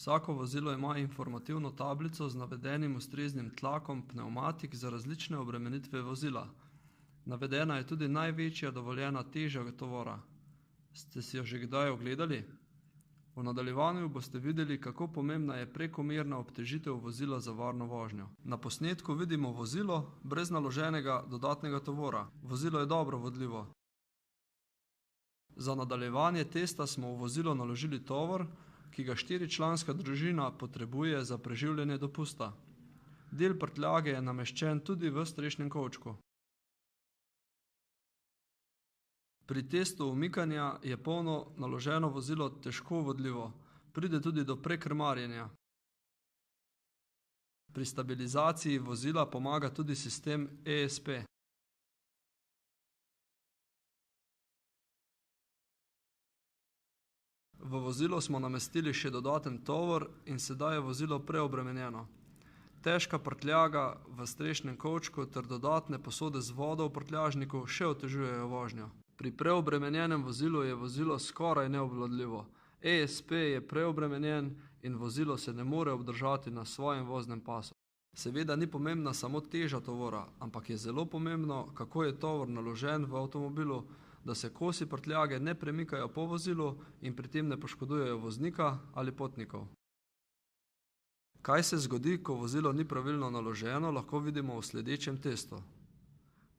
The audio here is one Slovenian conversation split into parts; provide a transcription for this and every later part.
Vsako vozilo ima informativno tablico z navedenim ustreznim tlakom pnevmatik za različne obremenitve vozila. Navedena je tudi največja dovoljena teža tovora. Ste si jo že kdaj ogledali? V nadaljevanju boste videli, kako pomembna je prekomerna obtežitev vozila za varno vožnjo. Na posnetku vidimo vozilo brez naloženega dodatnega tovora. Vozilo je dobro vodljivo. Za nadaljevanje testa smo v vozilo naložili tovor, ki ga 4-članska družina potrebuje za preživljanje dopusta. Del prtljage je nameščen tudi v strešnem kovčku. Pri testu umikanja je polno naloženo vozilo težko vodljivo, pride tudi do prekrmarjenja. Pri stabilizaciji vozila pomaga tudi sistem ESP. V vozilo smo namestili še dodaten tovor in sedaj je vozilo preobremenjeno. Težka prtljaga v strešnem kovčku ter dodatne posode z vodo v prtljažniku še otežujejo vožnjo. Pri preobremenjenem vozilu je vozilo skoraj neobvladljivo. ESP je preobremenjen in vozilo se ne more obdržati na svojem voznem pasu. Seveda ni pomembna samo teža tovora, ampak je zelo pomembno, kako je tovor naložen v avtomobilu, da se kosi prtljage ne premikajo po vozilu in pri tem ne poškodujejo voznika ali potnikov. Kaj se zgodi, ko vozilo ni pravilno naloženo, lahko vidimo v sledečem testu.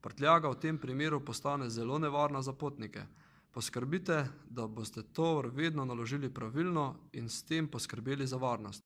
Prtljaga v tem primeru postane zelo nevarna za potnike. Poskrbite, da boste tovor vedno naložili pravilno in s tem poskrbeli za varnost.